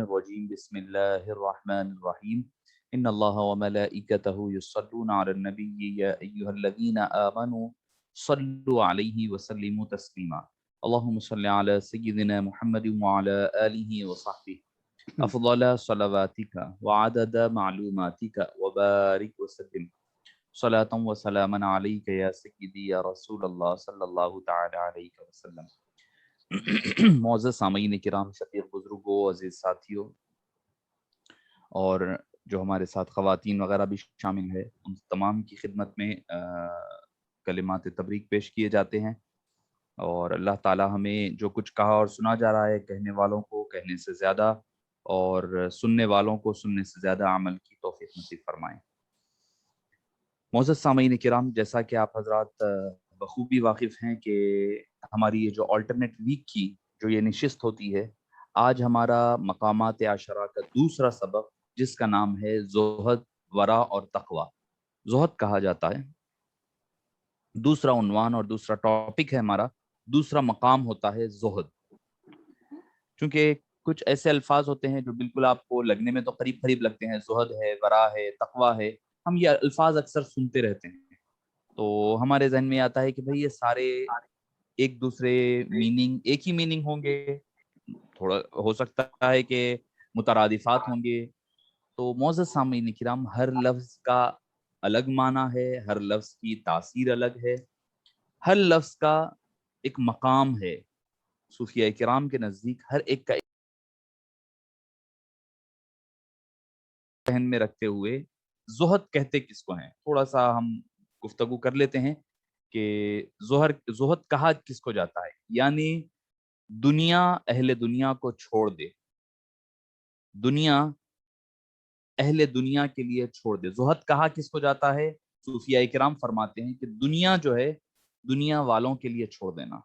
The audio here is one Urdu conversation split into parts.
الرجيم بسم الله الرحمن الرحيم إن الله وملائكته يصلون على النبي يا أيها الذين آمنوا صلوا عليه وسلموا تسليما اللهم صل على سيدنا محمد وعلى آله وصحبه أفضل صلواتك وعدد معلوماتك وبارك وسلم صلاة وسلاما عليك يا سيدي يا رسول الله صلى الله تعالى عليه وسلم. معزز سامعین کرام، شفیق بزرگوں، عزیز ساتھیوں، اور جو ہمارے ساتھ خواتین وغیرہ بھی شامل ہے، ان تمام کی خدمت میں کلمات تبریک پیش کیے جاتے ہیں، اور اللہ تعالی ہمیں جو کچھ کہا اور سنا جا رہا ہے، کہنے والوں کو کہنے سے زیادہ اور سننے والوں کو سننے سے زیادہ عمل کی توفیق نصیب فرمائیں۔ معزز سامعین کرام، جیسا کہ آپ حضرات بخوبی واقف ہیں کہ ہماری یہ جو آلٹرنیٹ ویک کی جو یہ نشست ہوتی ہے، آج ہمارا مقامات عشرہ کا دوسرا سبق، جس کا نام ہے زہد، ورع اور تقوی، زہد کہا جاتا ہے۔ دوسرا عنوان اور دوسرا ٹاپک ہے ہمارا، دوسرا مقام ہوتا ہے زہد۔ چونکہ کچھ ایسے الفاظ ہوتے ہیں جو بالکل آپ کو لگنے میں تو قریب قریب لگتے ہیں، زہد ہے، ورع ہے، تقوی ہے، ہم یہ الفاظ اکثر سنتے رہتے ہیں، تو ہمارے ذہن میں آتا ہے کہ بھئی یہ سارے ایک دوسرے میننگ، ایک ہی میننگ ہوں گے، تھوڑا ہو سکتا ہے کہ مترادفات ہوں گے۔ تو معزز سامعین کرام، ہر لفظ کا الگ معنی ہے، ہر لفظ کی تاثیر الگ ہے، ہر لفظ کا ایک مقام ہے۔ صوفیاء کرام کے نزدیک ہر ایک کا ذہن میں رکھتے ہوئے زہد کہتے کس کو ہیں، تھوڑا سا ہم گفتگو کر لیتے ہیں کہ زہد کہا کس کو جاتا ہے۔ یعنی دنیا، اہل دنیا کو چھوڑ دے، دنیا اہل دنیا کے لیے چھوڑ دے۔ زہد کہا کس کو جاتا ہے؟ صوفیاء کرام فرماتے ہیں کہ دنیا جو ہے، دنیا والوں کے لیے چھوڑ دینا،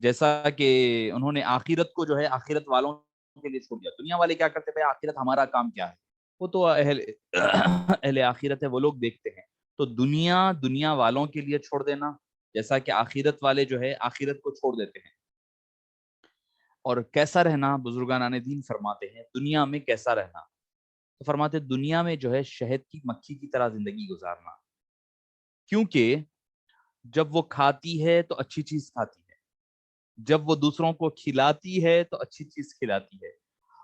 جیسا کہ انہوں نے آخرت کو جو ہے آخرت والوں کے لیے چھوڑ دیا۔ دنیا والے کیا کرتے ہیں؟ آخرت ہمارا کام کیا ہے، وہ تو اہل آخرت ہے، وہ لوگ دیکھتے ہیں۔ تو دنیا والوں کے لیے چھوڑ دینا، جیسا کہ آخرت والے جو ہے آخرت کو چھوڑ دیتے ہیں۔ اور کیسا رہنا، بزرگان دین فرماتے ہیں دنیا میں کیسا رہنا، تو فرماتے دنیا میں جو ہے شہد کی مکھی کی طرح زندگی گزارنا، کیونکہ جب وہ کھاتی ہے تو اچھی چیز کھاتی ہے، جب وہ دوسروں کو کھلاتی ہے تو اچھی چیز کھلاتی ہے،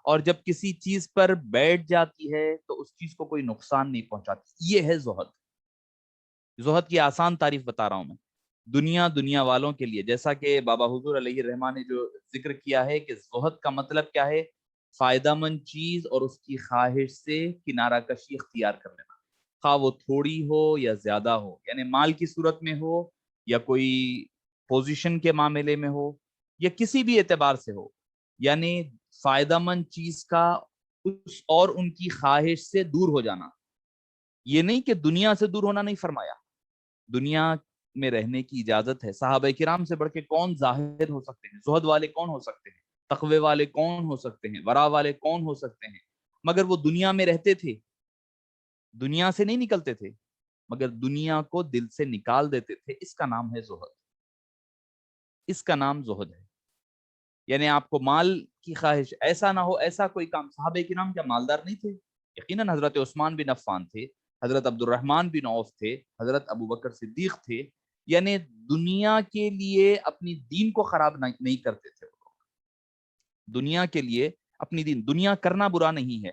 اور جب کسی چیز پر بیٹھ جاتی ہے تو اس چیز کو کوئی نقصان نہیں پہنچاتی۔ یہ ہے زہد۔ زہد کی آسان تعریف بتا رہا ہوں میں، دنیا والوں کے لیے، جیسا کہ بابا حضور علیہ الرحمٰن نے جو ذکر کیا ہے کہ زہد کا مطلب کیا ہے؟ فائدہ مند چیز اور اس کی خواہش سے کنارہ کشی اختیار کر لینا، خواہ وہ تھوڑی ہو یا زیادہ ہو، یعنی مال کی صورت میں ہو یا کوئی پوزیشن کے معاملے میں ہو یا کسی بھی اعتبار سے ہو، یعنی فائدہ مند چیز کا اس اور ان کی خواہش سے دور ہو جانا۔ یہ نہیں کہ دنیا سے دور ہونا نہیں فرمایا، دنیا میں رہنے کی اجازت ہے۔ صحابہ کرام سے بڑھ کے کون زاہد ہو سکتے ہیں؟ زہد والے کون ہو سکتے ہیں؟ تقوی والے کون ہو سکتے ہیں؟ ورع والے کون ہو سکتے ہیں؟ مگر وہ دنیا میں رہتے تھے، دنیا سے نہیں نکلتے تھے، مگر دنیا کو دل سے نکال دیتے تھے۔ اس کا نام ہے زہد، اس کا نام زہد ہے۔ یعنی آپ کو مال کی خواہش، ایسا نہ ہو ایسا کوئی کام۔ صحابہ کرام کیا مالدار نہیں تھے؟ یقیناً حضرت عثمان بن عفان تھے، حضرت عبد الرحمن بن عوف تھے، حضرت ابو بکر صدیق تھے۔ یعنی دنیا کے لیے اپنی دین کو خراب نہیں کرتے تھے وہ لوگ، دنیا کے لیے اپنی دنیا کرنا برا نہیں ہے۔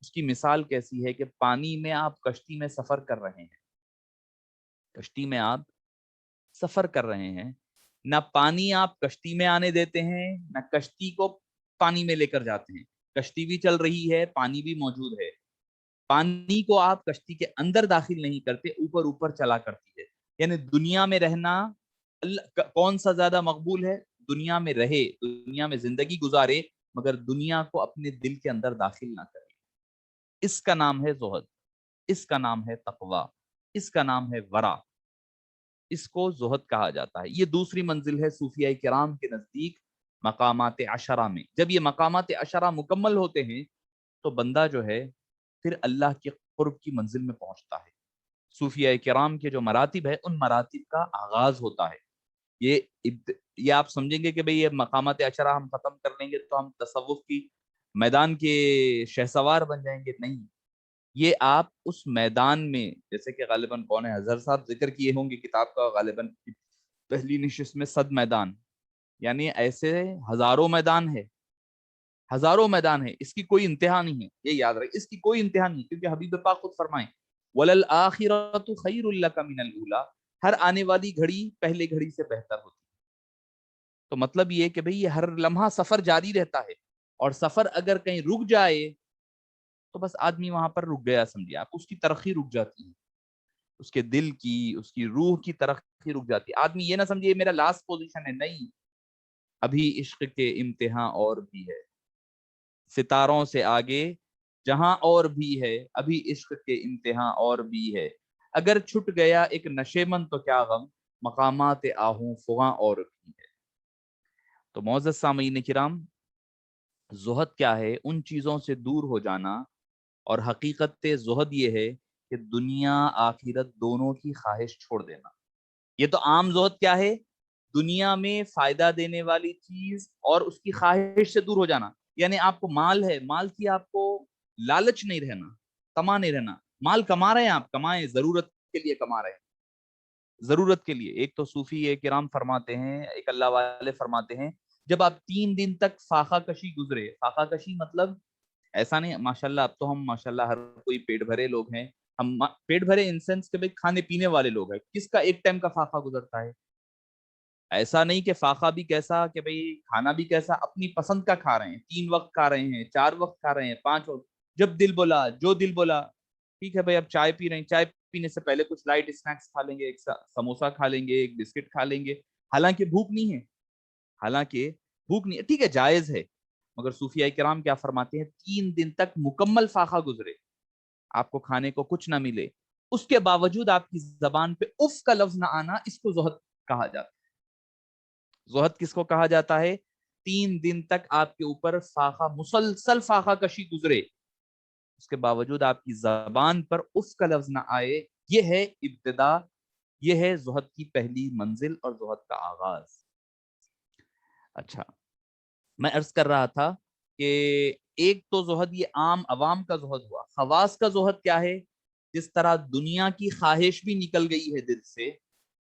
اس کی مثال کیسی ہے کہ پانی میں آپ کشتی میں سفر کر رہے ہیں، کشتی میں آپ سفر کر رہے ہیں، نہ پانی آپ کشتی میں آنے دیتے ہیں، نہ کشتی کو پانی میں لے کر جاتے ہیں۔ کشتی بھی چل رہی ہے، پانی بھی موجود ہے، پانی کو آپ کشتی کے اندر داخل نہیں کرتے، اوپر اوپر چلا کرتی ہے۔ یعنی دنیا میں رہنا کون سا زیادہ مقبول ہے؟ دنیا میں رہے، دنیا میں زندگی گزارے، مگر دنیا کو اپنے دل کے اندر داخل نہ کرے۔ اس کا نام ہے زہد، اس کا نام ہے تقوی، اس کا نام ہے ورع، اس کو زہد کہا جاتا ہے۔ یہ دوسری منزل ہے صوفیاء کرام کے نزدیک مقامات عشرہ میں۔ جب یہ مقامات عشرہ مکمل ہوتے ہیں تو بندہ جو ہے پھر اللہ کے قرب کی منزل میں پہنچتا ہے۔ صوفیاء کرام کے جو مراتب ہے، ان مراتب کا آغاز ہوتا ہے۔ یہ آپ سمجھیں گے کہ بھئی یہ مقامات عشرہ ہم ختم کر لیں گے تو ہم تصوف کی میدان کے شہسوار بن جائیں گے، نہیں. یہ آپ اس میدان میں، جیسے کہ غالباً کون ہے اظہر صاحب ذکر کیے ہوں گے کتاب کا، غالباً پہلی نشست میں 100 میدان، یعنی ایسے ہزاروں میدان ہے، ہزاروں میدان ہے، اس کی کوئی انتہا نہیں ہے. یہ یاد رکھیں، اس کی کوئی انتہا نہیں، کیونکہ حبیب پاک خود فرمائیں وَلَلْآخِرَةُ خَيْرٌ لَكَ مِنَ الْأُولَىٰ، ہر آنے والی گھڑی پہلے گھڑی سے بہتر ہوتی ہے. تو مطلب یہ کہ بھئی یہ ہر لمحہ سفر جاری رہتا ہے، اور سفر اگر کہیں رک جائے تو بس آدمی وہاں پر رک گیا سمجھیے آپ، اس کی ترقی رک جاتی ہے، اس کے دل کی، اس کی روح کی ترقی رک جاتی ہے. آدمی یہ نہ سمجھے میرا لاسٹ پوزیشن ہے، نہیں، ابھی عشق کے امتحان اور بھی ہے، ستاروں سے آگے جہاں اور بھی ہے، ابھی عشق کے امتحان اور بھی ہے. اگر چھٹ گیا ایک نشے من تو کیا غم، مقامات آہوں فغاں اور بھی ہے. تو معزز سامعین کرام، زہد کیا ہے؟ ان چیزوں سے دور ہو جانا، اور حقیقت زہد یہ ہے کہ دنیا آخرت دونوں کی خواہش چھوڑ دینا. یہ تو عام زہد کیا ہے؟ دنیا میں فائدہ دینے والی چیز اور اس کی خواہش سے دور ہو جانا. یعنی آپ کو مال ہے، مال کی آپ کو لالچ نہیں رہنا، طمع نہیں رہنا. مال کما رہے ہیں آپ، کمائیں، ضرورت کے لیے کما رہے ہیں، ضرورت کے لیے. ایک تو صوفی کرام فرماتے ہیں، ایک اللہ والے فرماتے ہیں، جب آپ 3 دن تک فاقہ کشی گزرے، فاقہ کشی مطلب ایسا نہیں، ماشاءاللہ اب تو ہم ماشاءاللہ ہر کوئی پیٹ بھرے لوگ ہیں، ہم پیٹ بھرے ان سینس کہ بھئی کھانے پینے والے لوگ ہیں. کس کا ایک ٹائم کا فاقہ گزرتا ہے؟ ایسا نہیں کہ فاقہ بھی کیسا کہ بھئی کھانا بھی کیسا، اپنی پسند کا کھا رہے ہیں، 3 وقت کھا رہے ہیں، 4 وقت کھا رہے ہیں، 5 وقت، جب دل بولا جو دل بولا. ٹھیک ہے بھئی، اب چائے پی رہے ہیں، چائے پینے سے پہلے کچھ لائٹ اسنیکس کھا لیں گے، ایک سموسا کھا لیں گے، ایک بسکٹ کھا لیں گے، حالانکہ بھوک نہیں ہے، حالانکہ بھوک نہیں ہے. ٹھیک ہے، جائز ہے، مگر صوفیاء کرام کیا فرماتے ہیں؟ 3 دن تک مکمل فاقہ گزرے، آپ کو کھانے کو کچھ نہ ملے، اس کے باوجود آپ کی زبان پہ اف کا لفظ نہ آنا، اس کو زہد کہا جاتا ہے. زہد کس کو کہا جاتا ہے؟ 3 دن تک آپ کے اوپر فاقہ، مسلسل فاقہ کشی گزرے، اس کے باوجود آپ کی زبان پر اف کا لفظ نہ آئے. یہ ہے ابتدا، یہ ہے زہد کی پہلی منزل اور زہد کا آغاز. اچھا، میں عرض کر رہا تھا کہ ایک تو زہد یہ عام عوام کا زہد ہوا. خواص کا زہد کیا ہے؟ جس طرح دنیا کی خواہش بھی نکل گئی ہے دل سے،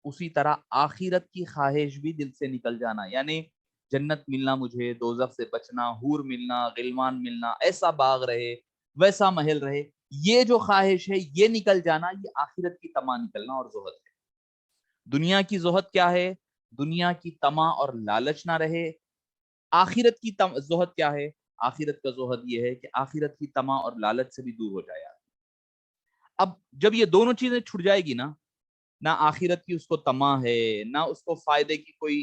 اسی طرح آخرت کی خواہش بھی دل سے نکل جانا. یعنی جنت ملنا مجھے، دوزخ سے بچنا، حور ملنا، غلمان ملنا، ایسا باغ رہے، ویسا محل رہے، یہ جو خواہش ہے یہ نکل جانا، یہ آخرت کی طمع نکلنا اور زہد ہے. دنیا کی زہد کیا ہے؟ دنیا کی طمع اور لالچ نہ رہے. آخرت کی زہد کیا ہے؟ آخرت کا زہد یہ ہے کہ آخرت کی طمع اور لالچ سے بھی دور ہو جائے. اب جب یہ دونوں چیزیں چھٹ جائے گی نا، نہ آخرت کی اس کو طمع ہے، نہ اس کو فائدے کی کوئی،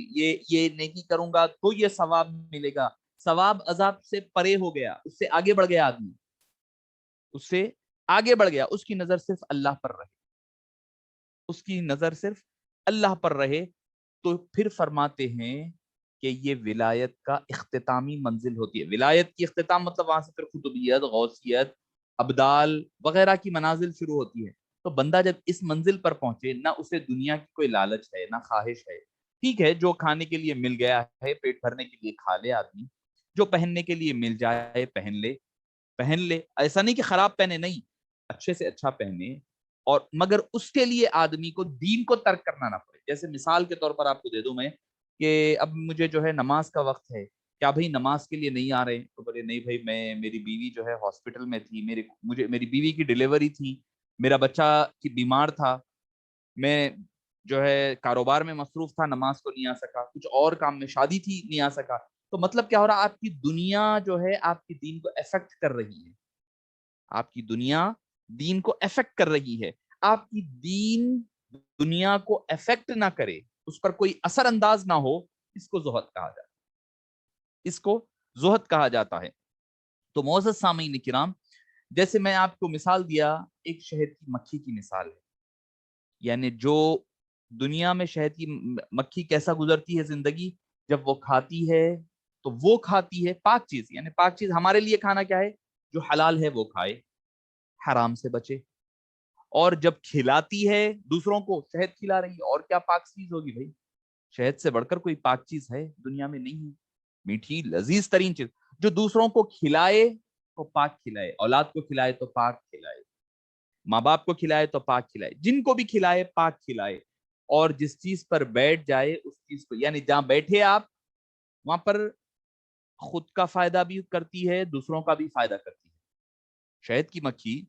یہ نیکی کروں گا تو یہ ثواب ملے گا، ثواب عذاب سے پرے ہو گیا، اس سے آگے بڑھ گیا آدمی، اس سے آگے بڑھ گیا، اس کی نظر صرف اللہ پر رہے، اس کی نظر صرف اللہ پر رہے. تو پھر فرماتے ہیں کہ یہ ولایت کا اختتامی منزل ہوتی ہے. ولایت کی اختتام مطلب وہاں سے پھر قطبیت، غوثیت، ابدال وغیرہ کی منازل شروع ہوتی ہے. تو بندہ جب اس منزل پر پہنچے، نہ اسے دنیا کی کوئی لالچ ہے، نہ خواہش ہے. ٹھیک ہے، جو کھانے کے لیے مل گیا ہے پیٹ بھرنے کے لیے کھا لے آدمی، جو پہننے کے لیے مل جائے پہن لے، پہن لے. ایسا نہیں کہ خراب پہنے، نہیں، اچھے سے اچھا پہنے، اور مگر اس کے لیے آدمی کو دین کو ترک کرنا نہ پڑے. جیسے مثال کے طور پر آپ کو دے دوں میں کہ اب مجھے جو ہے نماز کا وقت ہے، کیا بھائی نماز کے لیے نہیں آ رہے؟ تو بولے نہیں بھائی، میری بیوی جو ہے ہاسپٹل میں تھی، میری بیوی کی ڈیلیوری تھی، میرا بچہ کی بیمار تھا، میں جو ہے کاروبار میں مصروف تھا، نماز کو نہیں آ سکا، کچھ اور کام میں، شادی تھی، نہیں آ سکا. تو مطلب کیا ہو رہا؟ آپ کی دنیا جو ہے آپ کی دین کو افیکٹ کر رہی ہے، آپ کی دنیا دین کو افیکٹ کر رہی ہے. آپ کی دین دنیا کو افیکٹ نہ کرے، اس پر کوئی اثر انداز نہ ہو، اس کو زہد کہا جاتا ہے، اس کو زہد کہا جاتا ہے. تو معزز سامعین کرام، جیسے میں آپ کو مثال دیا، ایک شہد کی مکھی کی مثال ہے. یعنی جو دنیا میں شہد کی مکھی کیسا گزرتی ہے زندگی، جب وہ کھاتی ہے تو وہ کھاتی ہے پاک چیز. یعنی پاک چیز ہمارے لیے کھانا کیا ہے؟ جو حلال ہے وہ کھائے، حرام سے بچے. اور جب کھلاتی ہے دوسروں کو، شہد کھلا رہی ہے، اور کیا پاک چیز ہوگی بھائی؟ شہد سے بڑھ کر کوئی پاک چیز ہے دنیا میں؟ نہیں ہے. میٹھی لذیذ ترین چیز. جو دوسروں کو کھلائے تو پاک کھلائے، اولاد کو کھلائے تو پاک کھلائے، ماں باپ کو کھلائے تو پاک کھلائے، جن کو بھی کھلائے پاک کھلائے، اور جس چیز پر بیٹھ جائے اس چیز کو، یعنی جہاں بیٹھے آپ وہاں پر خود کا فائدہ بھی کرتی ہے، دوسروں کا بھی فائدہ کرتی ہے۔ شہد کی مکھی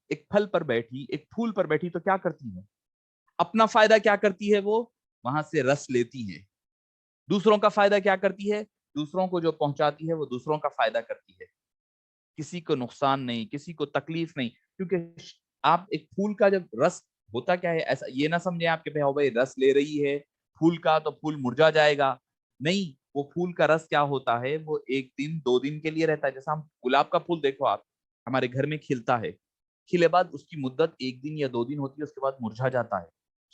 ایک پھل پر بیٹھی، ایک پھول پر بیٹھی تو کیا کرتی ہے؟ اپنا فائدہ کیا کرتی ہے؟ وہ وہاں سے رس لیتی ہے۔ دوسروں کا فائدہ کیا کرتی ہے؟ دوسروں کو جو پہنچاتی ہے وہ دوسروں کا فائدہ کرتی ہے، کسی کو نقصان نہیں، کسی کو تکلیف نہیں، کیونکہ آپ ایک پھول کا جب رس ہوتا کیا ہے، ایسا یہ نہ سمجھیں آپ کے بھائی رس لے رہی ہے پھول کا تو پھول مرجا جائے گا، نہیں، وہ پھول کا رس کیا ہوتا ہے، وہ ایک دن دو دن کے لیے رہتا ہے۔ جیسا ہم گلاب کا پھول دیکھو، آپ ہمارے گھر میں کھلتا ہے، کھلے بعد اس کی مدت ایک دن یا دو دن ہوتی ہے، اس کے بعد مرجھا جاتا ہے،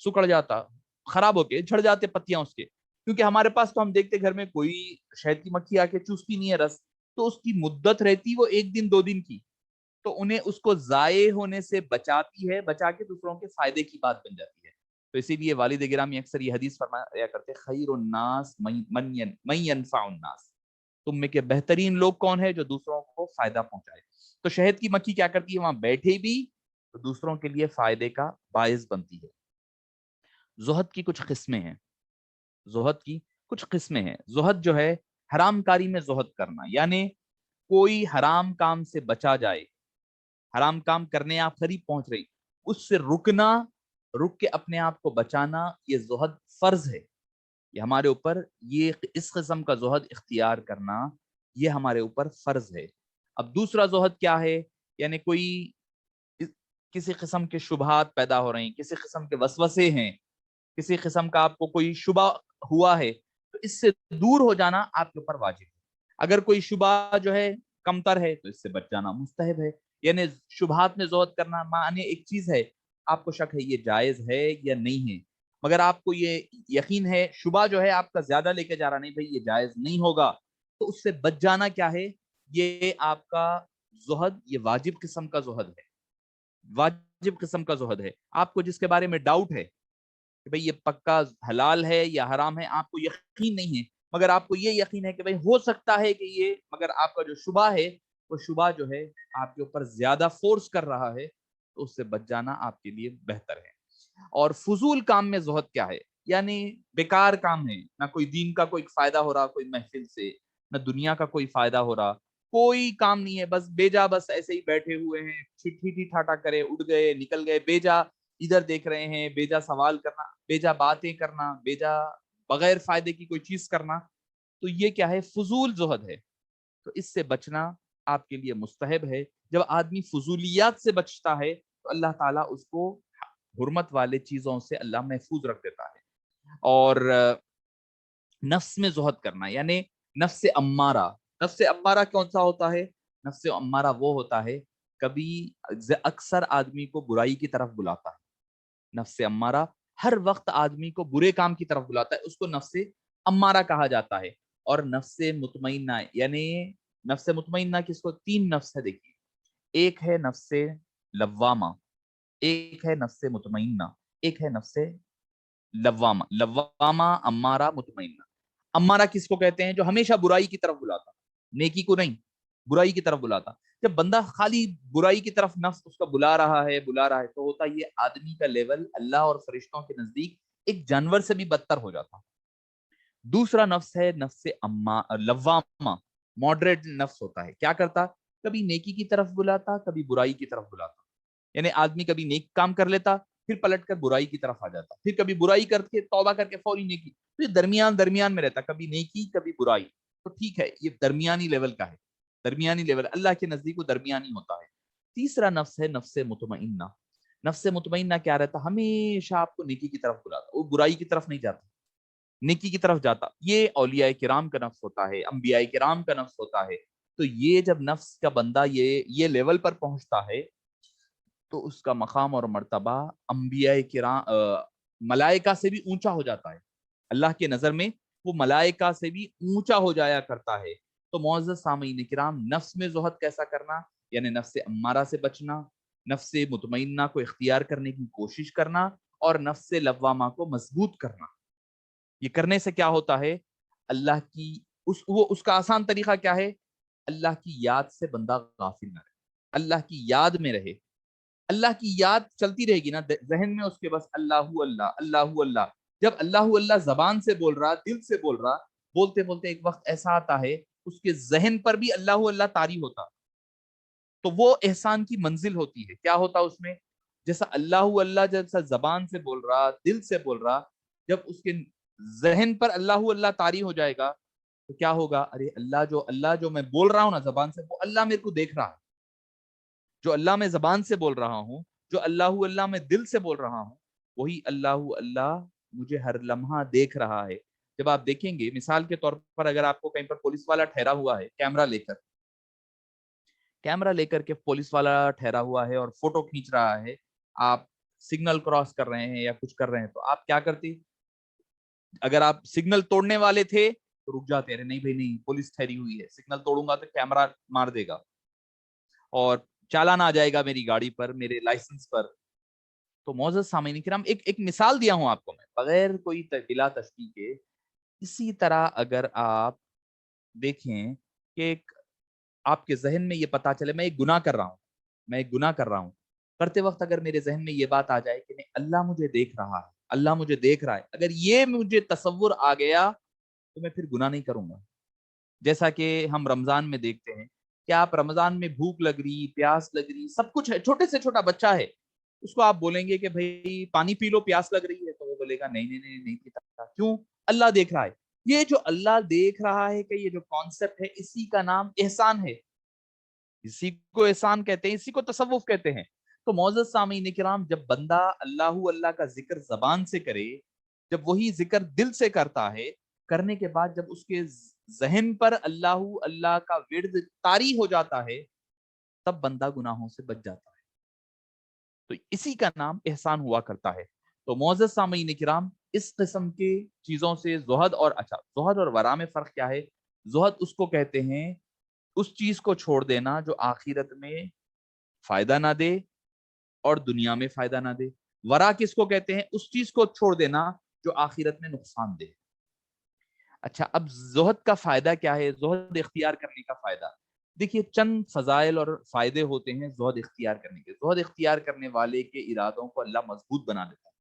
سکڑ جاتا، خراب ہو کے جھڑ جاتے پتیاں اس کے، کیونکہ ہمارے پاس تو ہم دیکھتے گھر میں کوئی شہد کی مکھی آ کے چوستی نہیں ہے رس، تو اس کی مدت رہتی وہ ایک دن دو دن کی، تو انہیں اس کو ضائع ہونے سے بچاتی ہے، بچا کے دوسروں کے فائدے کی بات بن جاتی ہے۔ تو اسی لیے والد گرامی اکثر یہ حدیث فرمایا کرتے، خیر الناس من ينفع الناس، تم میں کے بہترین لوگ کون ہے؟ جو دوسروں کو فائدہ پہنچائے۔ تو شہد کی مکھی کیا کرتی ہے؟ وہاں بیٹھے بھی تو دوسروں کے لیے فائدے کا باعث بنتی ہے۔ زہد کی کچھ قسمیں ہیں، زہد کی کچھ قسمیں ہیں۔ زہد جو ہے حرام کاری میں زہد کرنا، یعنی کوئی حرام کام سے بچا جائے، حرام کام کرنے آپ قریب پہنچ رہی، اس سے رکنا، رک کے اپنے آپ کو بچانا، یہ زہد فرض ہے، یہ ہمارے اوپر، یہ اس قسم کا زہد اختیار کرنا یہ ہمارے اوپر فرض ہے۔ اب دوسرا زہد کیا ہے؟ یعنی کوئی کسی قسم کے شبہات پیدا ہو رہے ہیں، کسی قسم کے وسوسے ہیں، کسی قسم کا آپ کو کوئی شبہ ہوا ہے، تو اس سے دور ہو جانا آپ کے اوپر واجب ہے۔ اگر کوئی شبہ جو ہے کمتر ہے تو اس سے بچ جانا مستحب ہے۔ یعنی شبہات میں زہد کرنا معنی ایک چیز ہے، آپ کو شک ہے یہ جائز ہے یا نہیں ہے، مگر آپ کو یہ یقین ہے، شبہ جو ہے آپ کا زیادہ لے کے جا رہا، نہیں بھائی یہ جائز نہیں ہوگا، تو اس سے بچ جانا کیا ہے؟ یہ آپ کا زہد، یہ واجب قسم کا زہد ہے، واجب قسم کا زہد ہے۔ آپ کو جس کے بارے میں ڈاؤٹ ہے کہ بھئی یہ پکا حلال ہے یا حرام ہے، آپ کو یقین نہیں ہے، مگر آپ کو یہ یقین ہے کہ بھئی ہو سکتا ہے کہ یہ، مگر آپ کا جو شبہ ہے وہ شبہ جو ہے آپ کے اوپر زیادہ فورس کر رہا ہے، تو اس سے بچ جانا آپ کے لیے بہتر ہے۔ اور فضول کام میں زہد کیا ہے؟ یعنی بیکار کام ہے، نہ کوئی دین کا کوئی فائدہ ہو رہا کوئی محفل سے، نہ دنیا کا کوئی فائدہ ہو رہا، کوئی کام نہیں ہے، بس بیجا بس ایسے ہی بیٹھے ہوئے ہیں، ٹھی ٹھاٹا کرے، اڑ گئے نکل گئے، بیجا ادھر دیکھ رہے ہیں، بیجا سوال کرنا، بیجا باتیں کرنا، بیجا بغیر فائدے کی کوئی چیز کرنا، تو یہ کیا ہے؟ فضول زہد ہے۔ تو اس سے بچنا آپ کے لیے مستحب ہے۔ جب آدمی فضولیات سے بچتا ہے تو اللہ تعالیٰ اس کو حرمت والے چیزوں سے اللہ محفوظ رکھ دیتا ہے۔ اور نفس میں زہد کرنا، یعنی نفس امارہ، نفس امارہ کون سا ہوتا ہے؟ نفس امارہ وہ ہوتا ہے، کبھی اکثر آدمی کو برائی کی طرف بلاتا ہے، نفس امارہ ہر وقت آدمی کو برے کام کی طرف بلاتا ہے، اس کو نفس امارہ کہا جاتا ہے۔ اور نفس مطمئنہ، یعنی نفس مطمئنہ کس کو؟ تین نفس ہے، دیکھیے، ایک ہے نفس لوامہ، ایک ہے نفس مطمئنہ، ایک ہے نفس لوامہ۔ لوامہ، امارہ، مطمئنہ۔ امارہ کس کو کہتے ہیں؟ جو ہمیشہ برائی کی طرف بلاتا، نیکی کو نہیں، برائی کی طرف بلاتا۔ جب بندہ خالی برائی کی طرف نفس اس کا بلا رہا ہے تو ہوتا یہ آدمی کا لیول اللہ اور فرشتوں کے نزدیک ایک جانور سے بھی بدتر ہو جاتا۔ دوسرا نفس ہے نفس لوامہ، ماڈریٹ نفس ہوتا ہے، کیا کرتا؟ کبھی نیکی کی طرف بلاتا، کبھی برائی کی طرف بلاتا، یعنی آدمی کبھی نیک کام کر لیتا پھر پلٹ کر برائی کی طرف آ جاتا، پھر کبھی برائی کر کے توبہ کر کے فوری نیکی، پھر درمیان میں رہتا، کبھی نیکی کبھی برائی۔ تو ٹھیک ہے، یہ درمیانی لیول کا ہے، درمیانی لیول اللہ کے نزدیک وہ درمیانی ہوتا ہے۔ تیسرا نفس ہے نفس مطمئنہ۔ نفس مطمئنہ کیا رہتا؟ ہمیشہ آپ کو نیکی کی طرف بلاتا، وہ برائی کی طرف نہیں جاتا، نیکی کی طرف جاتا۔ یہ اولیاء کرام کا نفس ہوتا ہے، انبیاء کرام کا نفس ہوتا ہے۔ تو یہ جب نفس کا بندہ یہ لیول پر پہنچتا ہے تو اس کا مقام اور مرتبہ انبیاء کرام، ملائکہ سے بھی اونچا ہو جاتا ہے، اللہ کے نظر میں وہ ملائکہ سے بھی اونچا ہو جایا کرتا ہے۔ تو معزز سامعین کرام، نفس میں زہد کیسا کرنا؟ یعنی نفس امارہ سے بچنا، نفس مطمئنہ کو اختیار کرنے کی کوشش کرنا، اور نفس لوامہ کو مضبوط کرنا۔ یہ کرنے سے کیا ہوتا ہے؟ اللہ کی اس کا آسان طریقہ کیا ہے؟ اللہ کی یاد سے بندہ غافل نہ رہے، اللہ کی یاد میں رہے. اللہ کی یاد چلتی رہے گی نا ذہن میں، اس کے بس اللہ اللہ اللہ اللہ. جب اللہ اللہ زبان سے بول رہا، دل سے بول رہا، بولتے بولتے ایک وقت ایسا آتا ہے اس کے ذہن پر بھی اللہ اللہ طاری ہوتا، تو وہ احسان کی منزل ہوتی ہے. کیا ہوتا اس میں؟ جیسا اللہ اللہ جیسا زبان سے بول رہا، دل سے بول رہا، جب اس کے ذہن پر اللہ اللہ طاری ہو جائے گا تو کیا ہوگا؟ ارے اللہ جو میں بول رہا ہوں نا زبان سے، وہ اللہ میرے کو دیکھ رہا ہے. جو اللہ میں زبان سے بول رہا ہوں، جو اللہ اللہ میں دل سے بول رہا ہوں، وہی اللہ اللہ مجھے ہر لمحہ دیکھ رہا ہے. جب آپ دیکھیں گے مثال کے طور پر، اگر آپ کو کہیں پر پولیس والا ٹھہرا ہوا ہے کیمرہ لے کر کے پولیس والا ٹھہرا ہوا ہے اور فوٹو کھینچ رہا ہے، آپ سگنل کراس کر رہے ہیں یا کچھ کر رہے ہیں، تو آپ کیا کرتے؟ اگر آپ سگنل توڑنے والے تھے تو رک جاتے، ارے نہیں بھائی نہیں، پولیس ٹھہری ہوئی ہے، سگنل توڑوں گا تو کیمرہ مار دے گا اور چالان آ جائے گا میری گاڑی پر، میرے لائسنس پر. تو معزز سامعین کرام، ایک مثال دیا ہوں آپ کو میں بغیر کوئی بلا تشبیہ کے. اسی طرح اگر آپ دیکھیں کہ آپ کے ذہن میں یہ پتا چلے میں ایک گناہ کر رہا ہوں، کرتے وقت اگر میرے ذہن میں یہ بات آ جائے کہ نہیں، اللہ مجھے دیکھ رہا ہے، اللہ مجھے دیکھ رہا ہے، اگر یہ مجھے تصور آ گیا تو میں پھر گناہ نہیں کروں گا. جیسا کہ ہم رمضان میں دیکھتے ہیں کہ آپ رمضان میں بھوک لگ رہی، پیاس لگ رہی، سب کچھ ہے، چھوٹے سے چھوٹا بچہ ہے، اس کو آپ بولیں گے کہ بھائی پانی پی لو، پیاس لگ رہی ہے، تو وہ بولے گا نہیں نہیں نہیں نہیں پیتا. کیوں؟ اللہ دیکھ رہا ہے. یہ جو اللہ دیکھ رہا ہے کہ یہ جو کانسیپٹ ہے، اسی کا نام احسان ہے، اسی کو احسان کہتے ہیں، اسی کو تصوف کہتے ہیں. تو معزز سامعین کرام، جب بندہ اللہ اللہ کا ذکر زبان سے کرے، جب وہی ذکر دل سے کرتا ہے، کرنے کے بعد جب اس کے ذہن پر اللہ اللہ کا ورد طاری ہو جاتا ہے، تب بندہ گناہوں سے بچ جاتا ہے. تو اسی کا نام احسان ہوا کرتا ہے. تو معزز سامعین کرام، اس قسم کی چیزوں سے زہد اور ورع میں فرق کیا ہے؟ زہد اس کو کہتے ہیں اس چیز کو چھوڑ دینا جو آخرت میں فائدہ نہ دے اور دنیا میں فائدہ نہ دے. ورع کس کو کہتے ہیں؟ اس چیز کو چھوڑ دینا جو آخرت میں نقصان دے. اچھا، اب زہد کا فائدہ کیا ہے؟ زہد اختیار کرنے کا فائدہ دیکھیے، چند فضائل اور فائدے ہوتے ہیں زہد اختیار کرنے کے. زہد اختیار کرنے والے کے ارادوں کو اللہ مضبوط بنا دیتا ہے.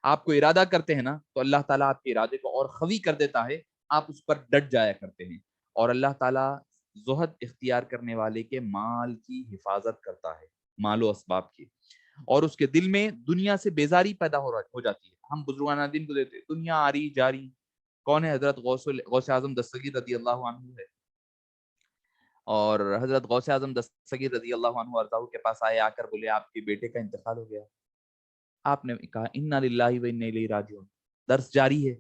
آپ کو ارادہ کرتے ہیں نا، تو اللہ تعالیٰ آپ کے ارادے کو اور قوی کر دیتا ہے، آپ اس پر ڈٹ جایا کرتے ہیں. اور اللہ تعالیٰ زہد اختیار کرنے والے کے مال کی حفاظت کرتا ہے، مال و اسباب کی، اور اس کے دل میں دنیا سے بیزاری پیدا ہو جاتی ہے. ہم بزرگان دین کو دیتے دنیا آ رہی جا رہی. کون ہے؟ حضرت غوث اعظم دستگیر رضی اللہ عنہ ہے. اور حضرت غوث اعظم دستگیر رضی اللہ عنہ ارضاہ کے پاس آئے، آ کر بولے آپ کے بیٹے کا انتقال ہو گیا. آپ نے کہا انا للہ و انا الیہ راجعون، درس جاری ہے.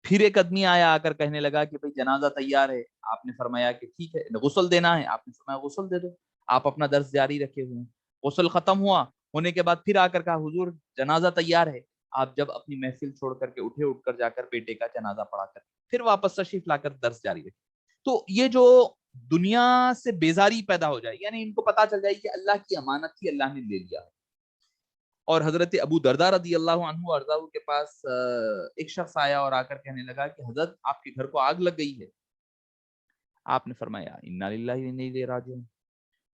پھر ایک آدمی آیا، آ کر کہنے لگا کہ بھئی جنازہ تیار ہے. آپ نے فرمایا کہ ٹھیک ہے، غسل دینا ہے. آپ نے فرمایا غسل دے دو. آپ اپنا درس جاری رکھے ہوئے ہیں. غسل ختم ہوا، ہونے کے بعد پھر آ کر کہا حضور جنازہ تیار ہے. آپ جب اپنی محفل چھوڑ کر کے اٹھ کر جا کر بیٹے کا جنازہ پڑھا کر پھر واپس تشریف لا کر درس جاری رکھے. تو یہ جو دنیا سے بیزاری پیدا ہو جائے، یعنی ان کو پتا چل جائے کہ اللہ کی امانت تھی، اللہ نے لے لیا. اور حضرت ابو درداء رضی اللہ عنہ ارضاہ کے پاس ایک شخص آیا اور آ کر کہنے لگا کہ حضرت آپ کے گھر کو آگ لگ گئی ہے. آپ نے فرمایا انا للہ و انا الیہ راجعون.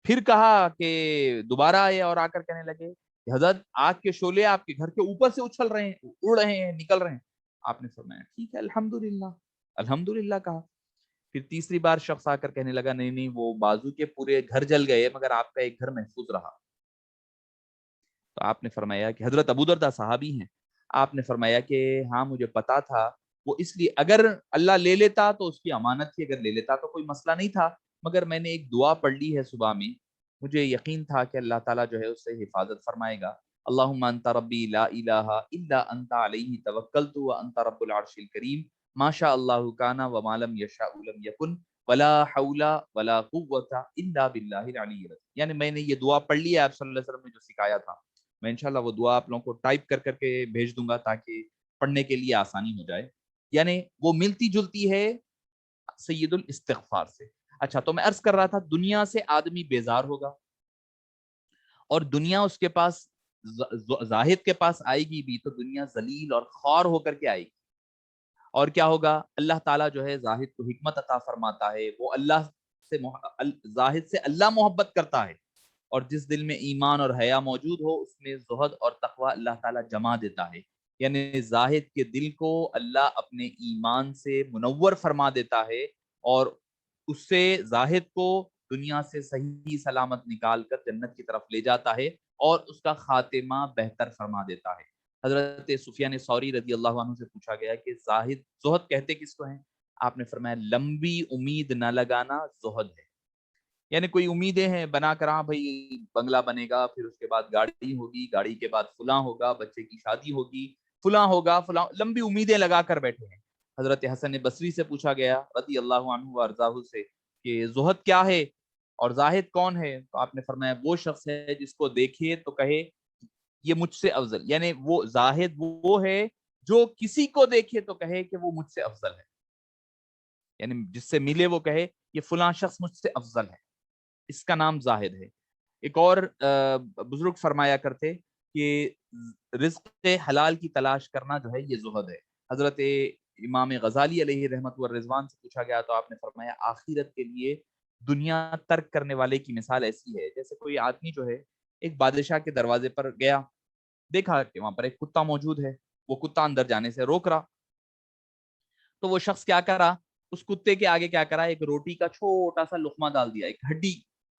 پھر کہا کہ دوبارہ آئے اور آ کر کہنے لگے کہ حضرت آگ کے شعلے آپ کے گھر کے اوپر سے اچھل رہے ہیں، اڑ رہے ہیں، نکل رہے ہیں. آپ نے فرمایا ٹھیک ہے، الحمدللہ الحمدللہ کہا. پھر تیسری بار شخص آ کر کہنے لگا نہیں نہیں، وہ بازو کے پورے گھر جل گئے مگر آپ کا ایک گھر محفوظ رہا. تو آپ نے فرمایا کہ حضرت ابو درداء صحابی ہیں. آپ نے فرمایا کہ ہاں مجھے پتا تھا، وہ اس لیے اگر اللہ لے لیتا تو اس کی امانت تھی، اگر لے لیتا تو کوئی مسئلہ نہیں تھا، مگر میں نے ایک دعا پڑھ لی ہے صبح میں، مجھے یقین تھا کہ اللہ تعالیٰ جو ہے اس سے حفاظت فرمائے گا. اللہم انت ربی لا الہ الا انت علیہ توکلت وانت رب العرش الکریم ما شاء اللہ کان وما لم یشاء لم یکن ولا حول ولا قوۃ الا باللہ العلی العظیم. یعنی میں نے یہ دعا پڑھ لی ہے آپ صلی اللہ علیہ وسلم نے جو سکھایا تھا. میں انشاءاللہ وہ دعا آپ لوگوں کو ٹائپ کر کے بھیج دوں گا تاکہ پڑھنے کے لیے آسانی ہو جائے. یعنی وہ ملتی جلتی ہے سید الاستغفار سے. اچھا، تو میں عرض کر رہا تھا دنیا سے آدمی بیزار ہوگا اور دنیا اس کے پاس زاہد کے پاس آئے گی بھی تو دنیا ذلیل اور خوار ہو کر کے آئے گی. اور کیا ہوگا؟ اللہ تعالیٰ جو ہے زاہد کو حکمت عطا فرماتا ہے، وہ اللہ سے زاہد سے اللہ محبت کرتا ہے، اور جس دل میں ایمان اور حیا موجود ہو اس میں زہد اور تقوی اللہ تعالیٰ جما دیتا ہے. یعنی زاہد کے دل کو اللہ اپنے ایمان سے منور فرما دیتا ہے، اور اس سے زاہد کو دنیا سے صحیح سلامت نکال کر جنت کی طرف لے جاتا ہے اور اس کا خاتمہ بہتر فرما دیتا ہے. حضرت سفیان ثوری رضی اللہ عنہ سے پوچھا گیا کہ زہد کہتے کس کو ہیں؟ آپ نے فرمایا لمبی امید نہ لگانا زہد ہے. یعنی کوئی امیدیں ہیں بنا کر، ہاں بھائی بنگلہ بنے گا، پھر اس کے بعد گاڑی ہوگی، گاڑی کے بعد فلاں ہوگا، بچے کی شادی ہوگی، فلاں ہوگا، فلاں، لمبی امیدیں لگا کر بیٹھے ہیں. حضرت حسن بصری سے پوچھا گیا رضی اللہ عنہ وارضاہ سے کہ زہد کیا ہے اور زاہد کون ہے؟ تو آپ نے فرمایا وہ شخص ہے جس کو دیکھے تو کہے یہ مجھ سے افضل. یعنی وہ زاہد وہ ہے جو کسی کو دیکھے تو کہے کہ وہ مجھ سے افضل ہے، یعنی جس سے ملے وہ کہے یہ فلاں شخص مجھ سے افضل ہے، اس کا نام زاہد ہے. ایک اور بزرگ فرمایا کرتے کہ رزق حلال کی تلاش کرنا جو ہے یہ زہد ہے. حضرت امام غزالی علیہ رحمت والرضوان سے پوچھا گیا تو آپ نے فرمایا آخرت کے لیے دنیا ترک کرنے والے کی مثال ایسی ہے جیسے کوئی آدمی جو ہے ایک بادشاہ کے دروازے پر گیا، دیکھا کہ وہاں پر ایک کتا موجود ہے، وہ کتا اندر جانے سے روک رہا، تو وہ شخص کیا کرا؟ اس کتے کے آگے کیا کرا؟ ایک روٹی کا چھوٹا سا لقمہ ڈال دیا، ایک ہڈی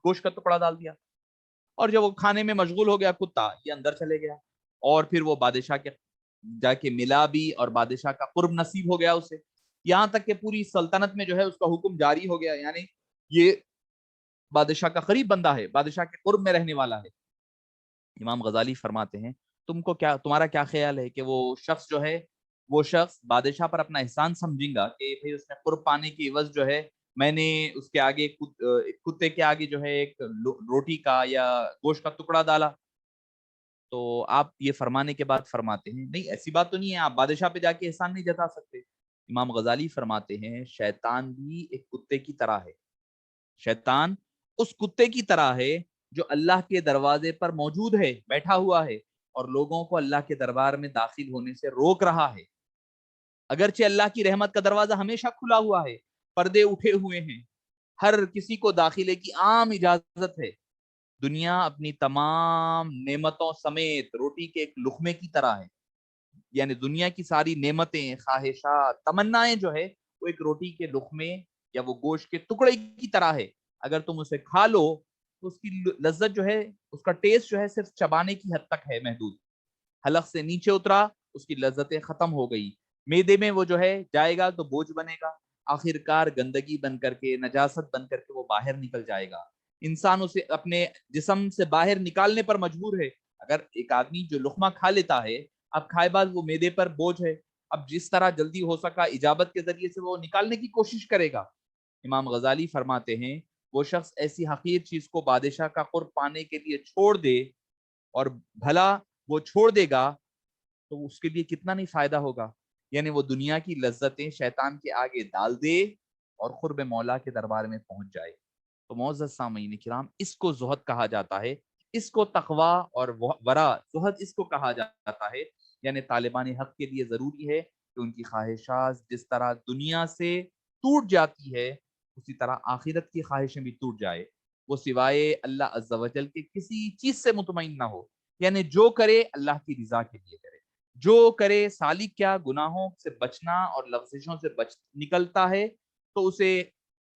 گوشت کا ٹکڑا ڈال دیا، اور جب وہ کھانے میں مشغول ہو گیا کتا، یہ اندر چلے گیا، اور پھر وہ بادشاہ کے جا کے ملا بھی اور بادشاہ کا قرب نصیب ہو گیا اسے، یہاں تک کہ پوری سلطنت میں جو ہے اس کا حکم جاری ہو گیا. یعنی یہ بادشاہ کا قریب بندہ ہے، بادشاہ کے قرب میں رہنے والا ہے. امام غزالی فرماتے ہیں تمہارا کیا خیال ہے کہ وہ شخص جو ہے، وہ شخص بادشاہ پر اپنا احسان سمجھیں گا کہ بھئی اس نے قرب پانے کی عوض جو ہے میں نے اس کے آگے کتے کے آگے جو ہے ایک روٹی کا یا گوشت کا ٹکڑا ڈالا؟ تو آپ یہ فرمانے کے بعد فرماتے ہیں نہیں، ایسی بات تو نہیں ہے، آپ بادشاہ پہ جا کے احسان نہیں جتا سکتے. امام غزالی فرماتے ہیں شیطان بھی ایک کتے کی طرح ہے، شیطان اس کتے کی طرح ہے جو اللہ کے دروازے پر موجود ہے، بیٹھا ہوا ہے، اور لوگوں کو اللہ کے دربار میں داخل ہونے سے روک رہا ہے. اگرچہ اللہ کی رحمت کا دروازہ ہمیشہ کھلا ہوا ہے، پردے اٹھے ہوئے ہیں، ہر کسی کو داخلے کی عام اجازت ہے، دنیا اپنی تمام نعمتوں سمیت روٹی کے ایک لقمے کی طرح ہے. یعنی دنیا کی ساری نعمتیں، خواہشات، تمنائیں جو ہے وہ ایک روٹی کے لقمے یا وہ گوشت کے ٹکڑے کی طرح ہے. اگر تم اسے کھا لو تو اس کی لذت جو ہے، اس کا ٹیسٹ جو ہے صرف چبانے کی حد تک ہے محدود، حلق سے نیچے اترا اس کی لذتیں ختم ہو گئی، معدے میں وہ جو ہے جائے گا تو بوجھ بنے گا، آخر کار گندگی بن کر کے، نجاست بن کر کے وہ باہر نکل جائے گا. انسان اسے اپنے جسم سے باہر نکالنے پر مجبور ہے. اگر ایک آدمی جو لقمہ کھا لیتا ہے، اب کھائے بعد وہ معدے پر بوجھ ہے، اب جس طرح جلدی ہو سکا اجابت کے ذریعے سے وہ نکالنے کی کوشش کرے گا. امام غزالی فرماتے ہیں وہ شخص ایسی حقیر چیز کو بادشاہ کا قرب پانے کے لیے چھوڑ دے، اور بھلا وہ چھوڑ دے گا تو اس کے لیے کتنا نہیں فائدہ ہوگا. یعنی وہ دنیا کی لذتیں شیطان کے آگے ڈال دے اور قرب مولا کے دربار میں پہنچ جائے. تو معزز سامعین کرام، اس کو زہد کہا جاتا ہے، اس کو تقوی اور ورع، زہد اس کو کہا جاتا ہے. یعنی طالبان حق کے لیے ضروری ہے کہ ان کی خواہشات جس طرح دنیا سے ٹوٹ جاتی ہے اسی طرح آخرت کی خواہشیں بھی ٹوٹ جائے، وہ سوائے اللہ عز و جل کے کسی چیز سے مطمئن نہ ہو. یعنی جو کرے اللہ کی رضا کے لیے کرے، جو کرے سالک کیا گناہوں سے بچنا اور لغزشوں سے نکلتا ہے تو اسے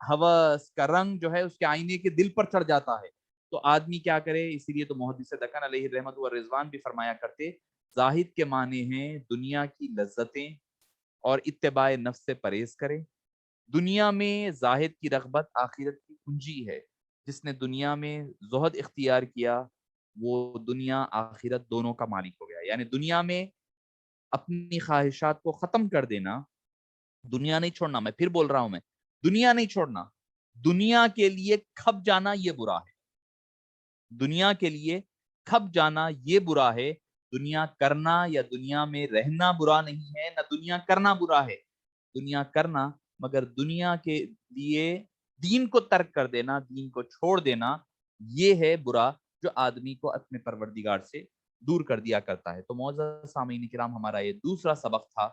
ہوس کا رنگ جو ہے اس کے آئینے کے دل پر چڑھ جاتا ہے. تو آدمی کیا کرے؟ اسی لیے تو محدث دکن علیہ رحمت و رضوان بھی فرمایا کرتے زاہد کے معنی ہیں دنیا کی لذتیں اور اتباع نفس سے پرہیز کرے. دنیا میں زاہد کی رغبت آخرت کی کنجی ہے. جس نے دنیا میں زہد اختیار کیا وہ دنیا آخرت دونوں کا مالک ہو گیا. یعنی دنیا میں اپنی خواہشات کو ختم کر دینا، دنیا نہیں چھوڑنا، میں پھر بول رہا ہوں، میں دنیا نہیں چھوڑنا، دنیا کے لیے کھپ جانا یہ برا ہے. دنیا کے لیے کھپ جانا یہ برا ہے. دنیا کرنا یا دنیا میں رہنا برا نہیں ہے، نہ دنیا کرنا برا ہے. دنیا کرنا، مگر دنیا کے لیے دین کو ترک کر دینا، دین کو چھوڑ دینا، یہ ہے برا جو آدمی کو اپنے پروردگار سے دور کر دیا کرتا ہے. تو معزز سامعین کرام، ہمارا یہ دوسرا سبق تھا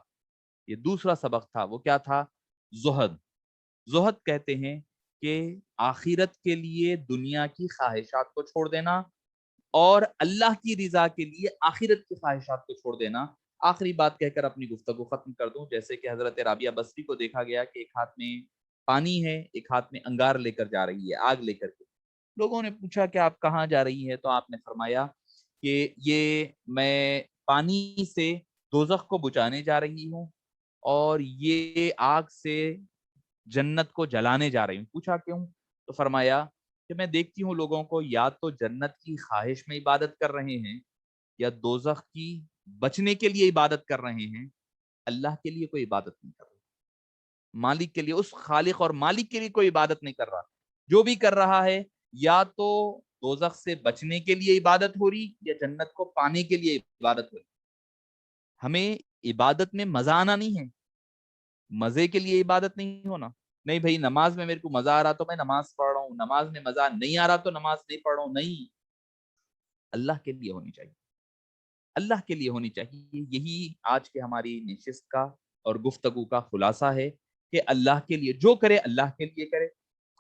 یہ دوسرا سبق تھا، وہ کیا تھا؟ زہد. زہد کہتے ہیں کہ آخرت کے لیے دنیا کی خواہشات کو چھوڑ دینا اور اللہ کی رضا کے لیے آخرت کی خواہشات کو چھوڑ دینا. آخری بات کہہ کر اپنی گفتگو ختم کر دوں. جیسے کہ حضرت رابعہ بصری کو دیکھا گیا کہ ایک ہاتھ میں پانی ہے، ایک ہاتھ میں انگار لے کر جا رہی ہے، آگ لے کر کے. لوگوں نے پوچھا کہ آپ کہاں جا رہی ہے؟ تو آپ نے فرمایا کہ یہ میں پانی سے دوزخ کو بجھانے جا رہی ہوں اور یہ آگ سے جنت کو جلانے جا رہی ہوں. پوچھا کیوں؟ تو فرمایا کہ میں دیکھتی ہوں لوگوں کو یا تو جنت کی خواہش میں عبادت کر رہے ہیں یا دوزخ کی بچنے کے لیے عبادت کر رہے ہیں، اللہ کے لیے کوئی عبادت نہیں کر رہا، مالک کے لیے، اس خالق اور مالک کے لیے کوئی عبادت نہیں کر رہا. جو بھی کر رہا ہے یا تو دوزخ سے بچنے کے لیے عبادت ہو رہی یا جنت کو پانے کے لیے عبادت ہو رہی. ہمیں عبادت میں مزہ آنا نہیں ہے، مزے کے لیے عبادت نہیں ہونا. نہیں بھائی نماز میں میرے کو مزہ آ رہا تو میں نماز پڑھ رہا ہوں، نماز میں مزہ نہیں آ رہا تو نماز نہیں پڑھ رہا ہوں. نہیں، اللہ کے لیے ہونی چاہیے، اللہ کے لیے ہونی چاہیے. یہی آج کے ہماری نشست کا اور گفتگو کا خلاصہ ہے کہ اللہ کے لیے جو کرے اللہ کے لیے کرے،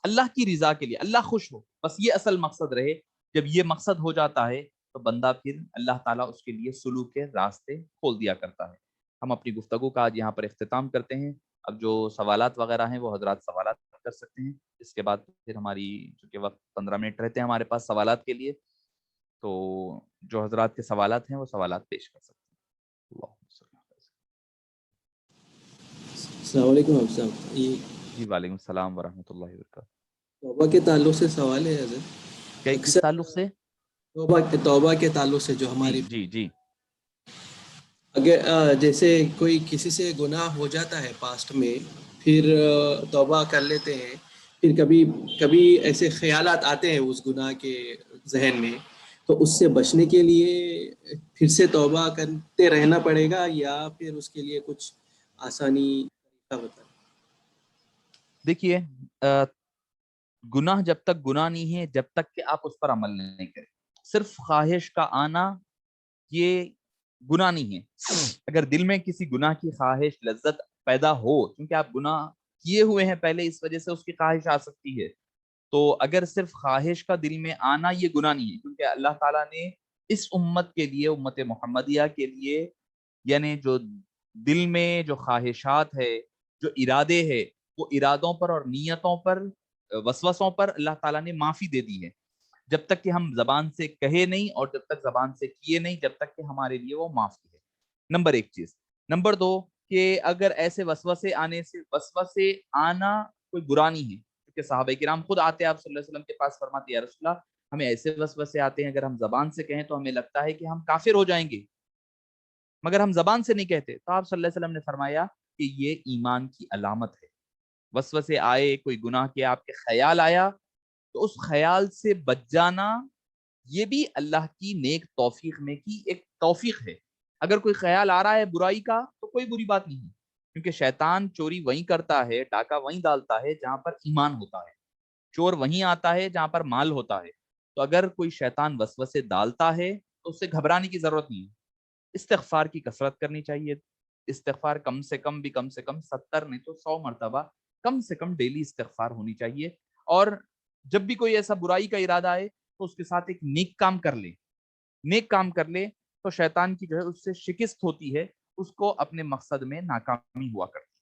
اللہ کی رضا کے لیے، اللہ خوش ہو، بس یہ اصل مقصد رہے. جب یہ مقصد ہو جاتا ہے تو بندہ پھر اللہ تعالیٰ اس کے لیے سلوک کے راستے کھول دیا کرتا ہے. ہم اپنی گفتگو کا آج یہاں پر اختتام کرتے ہیں. اب جو سوالات وغیرہ ہیں وہ حضرات سوالات کر سکتے ہیں. اس کے بعد پھر ہماری چونکہ وقت 15 منٹ رہتے ہیں ہمارے پاس سوالات کے لیے، تو جو حضرات کے سوالات ہیں وہ سوالات پیش کر سکتے ہیں. اللہم صلی اللہ علیہ وسلم. السلام علیکم حافظ صاحب. جی وعلیکم السلام ورحمۃ اللہ وبرکاتہ. توبہ کے تعلق سے سوال ہے حضرت. کس اکثر تعلق سے؟ توبہ کے تعلق سے جو جی ہماری جی جی اگر جیسے کوئی کسی سے گناہ ہو جاتا ہے پاسٹ میں، پھر توبہ کر لیتے ہیں، پھر کبھی ایسے خیالات آتے ہیں اس گناہ کے ذہن میں، تو اس سے بچنے کے لیے پھر سے توبہ کرتے رہنا پڑے گا یا پھر اس کے لیے کچھ آسانی طریقہ بتا؟ دیکھیے، گناہ جب تک گناہ نہیں ہے جب تک کہ آپ اس پر عمل نہیں کریں. صرف خواہش کا آنا یہ گناہ نہیں ہے. اگر دل میں کسی گناہ کی خواہش لذت پیدا ہو، کیونکہ آپ گناہ کیے ہوئے ہیں پہلے، اس وجہ سے اس کی خواہش آ سکتی ہے، تو اگر صرف خواہش کا دل میں آنا یہ گناہ نہیں ہے. کیونکہ اللہ تعالیٰ نے اس امت کے لیے، امت محمدیہ کے لیے، یعنی جو دل میں جو خواہشات ہے، جو ارادے ہے، وہ ارادوں پر اور نیتوں پر، وسوسوں پر اللہ تعالیٰ نے معافی دے دی ہے. جب تک کہ ہم زبان سے کہے نہیں اور جب تک زبان سے کیے نہیں، جب تک کہ ہمارے لیے وہ معافی ہے. نمبر ایک چیز. نمبر دو کہ اگر ایسے وسوسے آنے سے، وسوسے آنا کوئی برا نہیں ہے، کیونکہ صحابہ کرام خود آتے ہیں آپ صلی اللہ علیہ وسلم کے پاس، فرماتے یا رسول اللہ ہمیں ایسے وسوسے آتے ہیں اگر ہم زبان سے کہیں تو ہمیں لگتا ہے کہ ہم کافر ہو جائیں گے، مگر ہم زبان سے نہیں کہتے. تو آپ صلی اللہ علیہ وسلم نے فرمایا کہ یہ ایمان کی علامت ہے. وسوسے آئے، کوئی گناہ کے آپ کے خیال آیا، تو اس خیال سے بچ جانا یہ بھی اللہ کی نیک توفیق میں کی ایک توفیق ہے. اگر کوئی خیال آ رہا ہے برائی کا تو کوئی بری بات نہیں ہے، کیونکہ شیطان چوری وہیں کرتا ہے، ڈاکہ وہیں ڈالتا ہے جہاں پر ایمان ہوتا ہے، چور وہیں آتا ہے جہاں پر مال ہوتا ہے. تو اگر کوئی شیطان وسوسے ڈالتا ہے تو اس سے گھبرانے کی ضرورت نہیں ہے. استغفار کی کثرت کرنی چاہیے. استغفار کم سے کم بھی کم سے کم 70 نہیں تو 100 مرتبہ کم سے کم ڈیلی استغفار ہونی چاہیے. اور جب بھی کوئی ایسا برائی کا ارادہ آئے تو اس کے ساتھ ایک نیک کام کر لے، نیک کام کر لے تو شیطان کی جو ہے اس سے شکست ہوتی ہے، اس کو اپنے مقصد میں ناکامی ہوا کرتی ہے.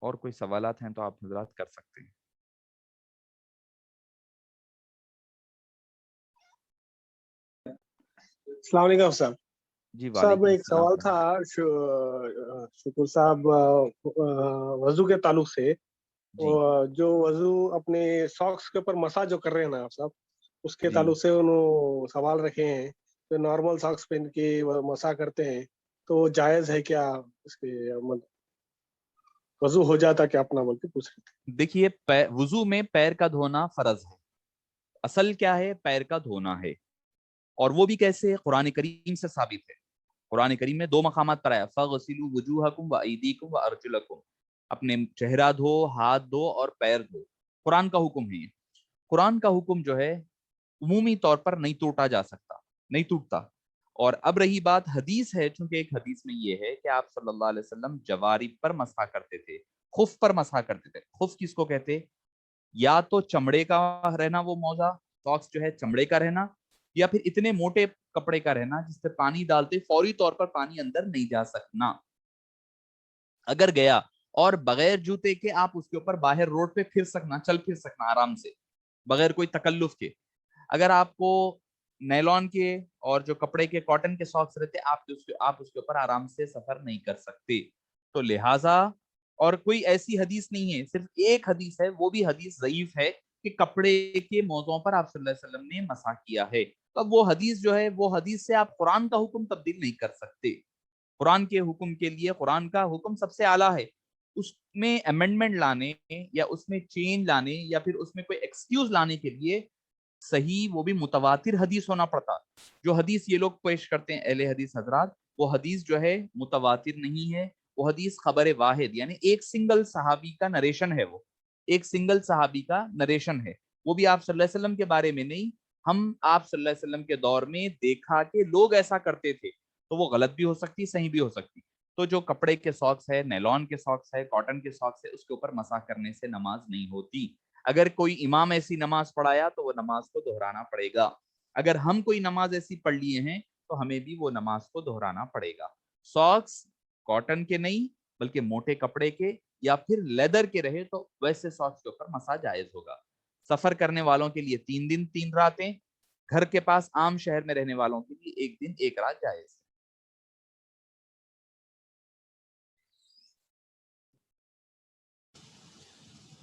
اور کوئی سوالات ہیں تو آپ حضرات کر سکتے ہیں. السلام علیکم صاحب. جی صاحب وعلیکم ایک السلام. سوال تھا شکر صاحب، وضو کے تعلق سے. جی جو وضو اپنے ساکس کے اوپر مسا جو کر رہے ہیں نا آپ صاحب، اس کے جی تعلق سے انہوں سوال رکھے ہیں. جو نارمل ساکس پہن کے مسا کرتے ہیں تو جائز ہے کیا؟ اس کے وضو ہو جاتا کیا اپنا بول کے پوچھ رہے تھے. دیکھیے، وضو میں پیر کا دھونا فرض ہے. اصل کیا ہے؟ پیر کا دھونا ہے. اور وہ بھی کیسے؟ قرآن کریم سے ثابت ہے. قرآن کریم میں 2 مقامات پر آیا فَغْسِلُوا وُجُوهَكُمْ وَأَيْدِيكُمْ وَأَرْجُلَكُمْ، اپنے چہرہ دھو، ہاتھ دھو اور پیر دھو. قرآن کا حکم ہے. قرآن کا حکم جو ہے عمومی طور پر نہیں توڑا جا سکتا، نہیں ٹوٹتا. اور اب رہی بات حدیث ہے، چونکہ ایک حدیث میں یہ ہے کہ آپ صلی اللہ علیہ وسلم جوارب پر مسح کرتے تھے، خف پر مسح کرتے تھے. خف کس کو کہتے؟ یا تو چمڑے کا رہنا، وہ موزہ ساکس جو ہے چمڑے کا رہنا، یا پھر اتنے موٹے کپڑے کا رہنا جس پہ پانی ڈالتے فوری طور پر پانی اندر نہیں جا سکنا. اگر گیا اور بغیر جوتے کے آپ اس کے اوپر باہر روڈ پہ پھر سکنا، چل پھر سکنا آرام سے بغیر کوئی تکلف کے. اگر آپ کو نیلون کے اور جو کپڑے کے کاٹن کے ساکس رہتے آپ اس کے اوپر آرام سے سفر نہیں کر سکتے. تو لہٰذا اور کوئی ایسی حدیث نہیں ہے، صرف ایک حدیث ہے، وہ بھی حدیث ضعیف ہے کہ کپڑے کے موضوعوں پر آپ صلی اللہ علیہ وسلم نے مسح کیا ہے. تو اب وہ حدیث جو ہے، وہ حدیث سے آپ قرآن کا حکم تبدیل نہیں کر سکتے. قرآن کے حکم کے لیے قرآن کا حکم سب سے اعلیٰ ہے. اس میں امینڈمنٹ لانے یا اس میں چینج لانے یا پھر اس میں کوئی ایکسکیوز لانے کے لیے صحیح وہ بھی متواتر حدیث ہونا پڑتا. جو حدیث یہ لوگ پیش کرتے ہیں اہل حدیث حضرات، وہ حدیث جو ہے متواتر نہیں ہے، وہ حدیث خبر واحد یعنی ایک سنگل صحابی کا نریشن ہے، وہ ایک سنگل صحابی کا نریشن ہے. وہ بھی آپ صلی اللہ علیہ وسلم کے بارے میں نہیں، ہم آپ صلی اللہ علیہ وسلم کے دور میں دیکھا کہ لوگ ایسا کرتے تھے، تو وہ غلط بھی ہو سکتی، صحیح بھی ہو سکتی. تو جو کپڑے کے ساکس ہے، نیلون کے ساکس ہے، کاٹن کے ساکس ہے، اس کے اوپر مسح کرنے سے نماز نہیں ہوتی. اگر کوئی امام ایسی نماز پڑھایا تو وہ نماز کو دہرانا پڑے گا. اگر ہم کوئی نماز ایسی پڑھ لیے ہیں تو ہمیں بھی وہ نماز کو دہرانا پڑے گا. ساکس کاٹن کے نہیں بلکہ موٹے کپڑے کے یا پھر لیدر کے رہے تو ویسے ساکس کے اوپر مسح جائز ہوگا. سفر کرنے والوں کے لیے 3 دن 3 راتیں، گھر کے پاس عام شہر میں رہنے والوں کے لیے 1 دن 1 رات جائز.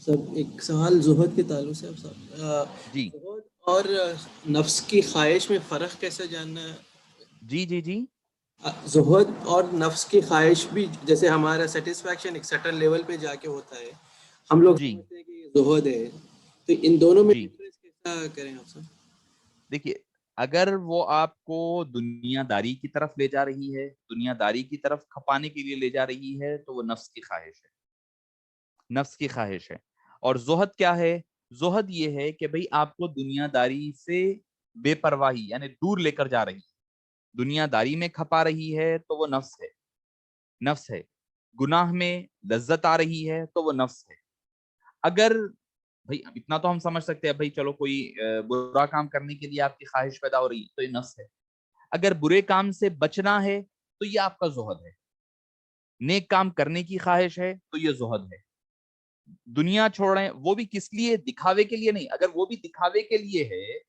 سب ایک سوال زہد کے تعلق سے جی زہد اور نفس کی خواہش میں فرق کیسے جاننا ہے؟ جی جی جی زہد اور نفس کی خواہش بھی جیسے ہمارا سیٹسفیکشن ایک سرٹن لیول پہ جا کے ہوتا ہے، ہم لوگ جی سمجھتے ہیں کہ یہ زہد ہے، تو ان دونوں میں جی ڈفرینس کیسا کریں آپ سب؟ دیکھیے، اگر وہ آپ کو دنیا داری کی طرف لے جا رہی ہے، دنیا داری کی طرف کھپانے کے لیے لے جا رہی ہے تو وہ نفس کی خواہش ہے، نفس کی خواہش ہے. اور زہد کیا ہے؟ زہد یہ ہے کہ بھئی آپ کو دنیا داری سے بے پرواہی یعنی دور لے کر جا رہی ہے، دنیا داری میں کھپا رہی ہے تو وہ نفس ہے، نفس ہے. گناہ میں لذت آ رہی ہے تو وہ نفس ہے. اگر بھئی اتنا تو ہم سمجھ سکتے ہیں، بھئی چلو کوئی برا کام کرنے کے لیے آپ کی خواہش پیدا ہو رہی ہے تو یہ نفس ہے. اگر برے کام سے بچنا ہے تو یہ آپ کا زہد ہے. نیک کام کرنے کی خواہش ہے تو یہ زہد ہے. دنیا چھوڑیں، وہ بھی کس لیے؟ دکھاوے کے لیے نہیں. اگر وہ بھی دکھاوے کے لیے ہے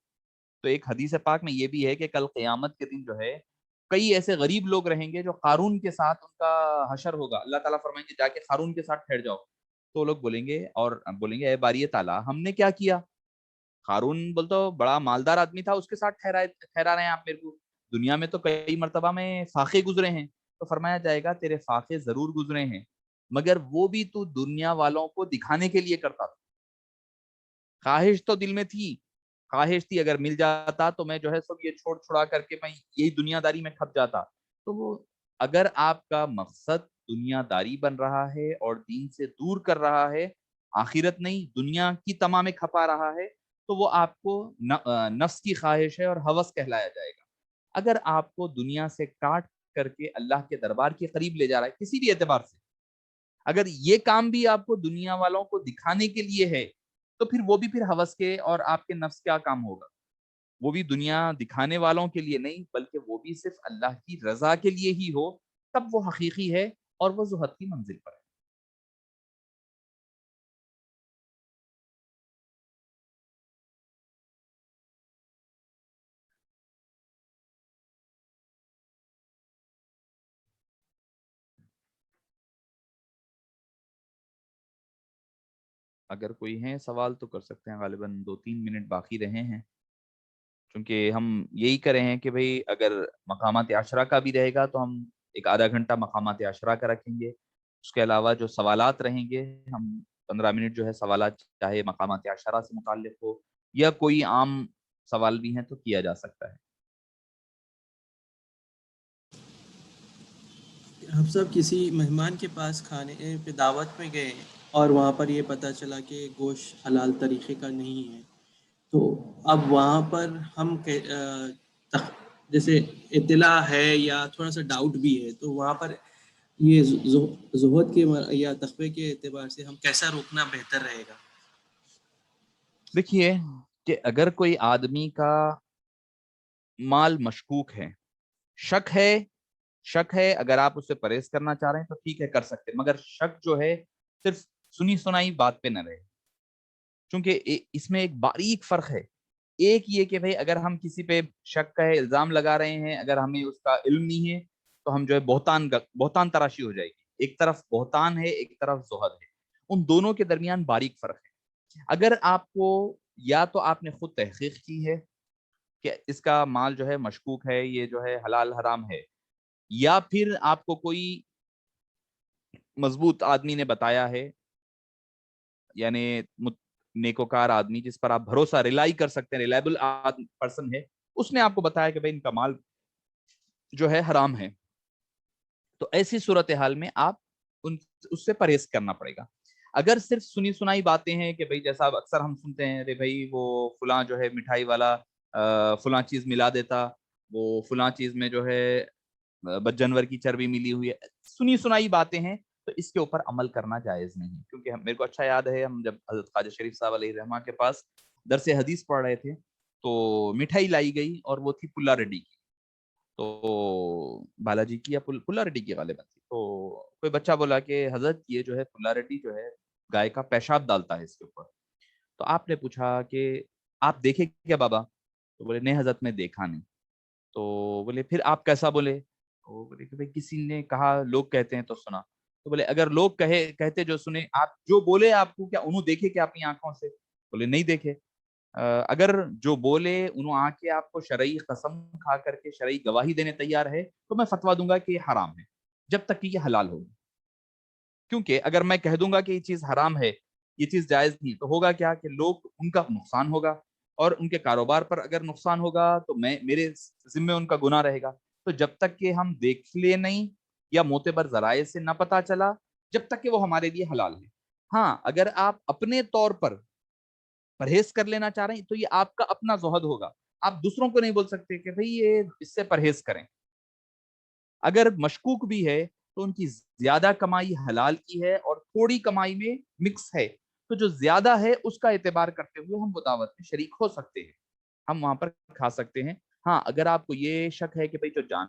تو ایک حدیث پاک میں یہ بھی ہے کہ کل قیامت کے دن جو ہے کئی ایسے غریب لوگ رہیں گے جو قارون کے ساتھ ان کا حشر ہوگا. اللہ تعالیٰ فرمائیں گے جا کے قارون کے ساتھ ٹھہر جاؤ. تو وہ لوگ بولیں گے اے باری تعالیٰ ہم نے کیا کیا؟ قارون بولتا بڑا مالدار آدمی تھا، اس کے ساتھ ٹھہرا رہے ہیں آپ میرے کو. دنیا میں تو کئی مرتبہ میں فاقے گزرے ہیں. تو فرمایا جائے گا تیرے فاقے ضرور گزرے ہیں، مگر وہ بھی تو دنیا والوں کو دکھانے کے لیے کرتا تھا. خواہش تو دل میں تھی، خواہش تھی اگر مل جاتا تو میں جو ہے سب یہ چھوڑ چھڑا کر کے میں یہی دنیا داری میں کھپ جاتا. تو وہ اگر آپ کا مقصد دنیا داری بن رہا ہے اور دین سے دور کر رہا ہے، آخرت نہیں دنیا کی تمام کھپا رہا ہے، تو وہ آپ کو نفس کی خواہش ہے اور ہوس کہلایا جائے گا. اگر آپ کو دنیا سے کاٹ کر کے اللہ کے دربار کے قریب لے جا رہا ہے کسی بھی اعتبار سے، اگر یہ کام بھی آپ کو دنیا والوں کو دکھانے کے لیے ہے تو پھر وہ بھی پھر ہوس کے اور آپ کے نفس کیا کام ہوگا. وہ بھی دنیا دکھانے والوں کے لیے نہیں بلکہ وہ بھی صرف اللہ کی رضا کے لیے ہی ہو، تب وہ حقیقی ہے اور وہ زہد کی منزل پر ہے. اگر کوئی ہیں سوال تو کر سکتے ہیں، غالباً 2-3 منٹ باقی رہے ہیں، چونکہ ہم یہی کرے ہیں کہ بھئی اگر مقامات عشرہ کا بھی رہے گا تو ہم ایک آدھا گھنٹہ مقامات عشرہ کا رکھیں گے. اس کے علاوہ جو سوالات رہیں گے ہم 15 منٹ جو ہے سوالات چاہے مقامات عشرہ سے متعلق ہو یا کوئی عام سوال بھی ہیں تو کیا جا سکتا ہے. ہم سب کسی مہمان کے پاس کھانے پہ دعوت میں گئے اور وہاں پر یہ پتہ چلا کہ گوشت حلال طریقے کا نہیں ہے، تو اب وہاں پر ہم جیسے اطلاع ہے یا تھوڑا سا ڈاؤٹ بھی ہے، تو وہاں پر یہ زہد کے یا تقوی کے اعتبار سے ہم کیسا روکنا بہتر رہے گا؟ دیکھیے کہ اگر کوئی آدمی کا مال مشکوک ہے، شک ہے، اگر آپ اس سے پرہیز کرنا چاہ رہے ہیں تو ٹھیک ہے، کر سکتے، مگر شک جو ہے صرف سنی سنائی بات پہ نہ رہے، کیونکہ اس میں ایک باریک فرق ہے۔ ایک یہ کہ بھئی اگر ہم کسی پہ شک کا ہے، الزام لگا رہے ہیں، اگر ہمیں اس کا علم نہیں ہے تو ہم جو ہے بہتان تراشی ہو جائے گی۔ ایک طرف بہتان ہے، ایک طرف زہد ہے، ان دونوں کے درمیان باریک فرق ہے۔ اگر آپ کو یا تو آپ نے خود تحقیق کی ہے کہ اس کا مال جو ہے مشکوک ہے، یہ جو ہے حلال حرام ہے، یا پھر آپ کو کوئی مضبوط آدمی نے بتایا ہے، یعنی نیکوکار آدمی جس پر آپ بھروسہ ریلائی کر سکتے ہیں، ریلائبل پرسن ہے، اس نے آپ کو بتایا کہ بھئی ان کا مال جو ہے حرام ہے، تو ایسی صورتحال میں آپ اس سے پرہیز کرنا پڑے گا۔ اگر صرف سنی سنائی باتیں ہیں کہ بھئی جیسا اکثر ہم سنتے ہیں، ارے بھئی وہ فلاں جو ہے مٹھائی والا فلاں چیز ملا دیتا، وہ فلاں چیز میں جو ہے جانور کی چربی ملی ہوئی ہے، سنی سنائی باتیں ہیں، تو اس کے اوپر عمل کرنا جائز نہیں، کیونکہ میرے کو اچھا یاد ہے ہم جب حضرت خواجہ شریف صاحب علیہ الرحمہ کے پاس درس حدیث پڑھ رہے تھے تو مٹھائی لائی گئی اور وہ تھی پلا ریڈی کی، تو بالاجی کی یا پلا ریڈی کی غالباً تھی، تو کوئی بچہ بولا کہ حضرت یہ جو ہے پلا ریڈی جو ہے گائے کا پیشاب ڈالتا ہے اس کے اوپر، تو آپ نے پوچھا کہ آپ دیکھے کیا بابا؟ تو بولے نہیں حضرت میں دیکھا نہیں، تو بولے پھر آپ کیسا بولے؟ تو بولے کہ بھئی کسی نے کہا، لوگ کہتے ہیں تو سنا، تو بولے اگر لوگ کہتے جو سنے، آپ جو بولے آپ کو کیا انہوں دیکھے کہ اپنی آنکھوں سے؟ بولے نہیں دیکھے۔ اگر جو بولے انہوں آ کے آپ کو شرعی قسم کھا کر کے شرعی گواہی دینے تیار ہے تو میں فتویٰ دوں گا کہ یہ حرام ہے جب تک کہ یہ حلال ہوگی، کیونکہ اگر میں کہہ دوں گا کہ یہ چیز حرام ہے، یہ چیز جائز نہیں، تو ہوگا کیا کہ لوگ ان کا نقصان ہوگا، اور ان کے کاروبار پر اگر نقصان ہوگا تو میرے ذمہ ان کا گناہ رہے گا۔ تو جب تک کہ ہم دیکھ لے نہیں یا معتبر ذرائع سے نہ پتا چلا، جب تک کہ وہ ہمارے لیے حلال ہے۔ ہاں اگر آپ اپنے طور پر پرہیز کر لینا چاہ رہے ہیں تو یہ آپ کا اپنا زہد ہوگا، آپ دوسروں کو نہیں بول سکتے کہ بھئی یہ اس سے پرہیز کریں۔ اگر مشکوک بھی ہے تو ان کی زیادہ کمائی حلال کی ہے اور تھوڑی کمائی میں مکس ہے، تو جو زیادہ ہے اس کا اعتبار کرتے ہوئے ہم وہ دعوت میں شریک ہو سکتے ہیں، ہم وہاں پر کھا سکتے ہیں۔ ہاں اگر آپ کو یہ شک ہے کہ بھئی جو جان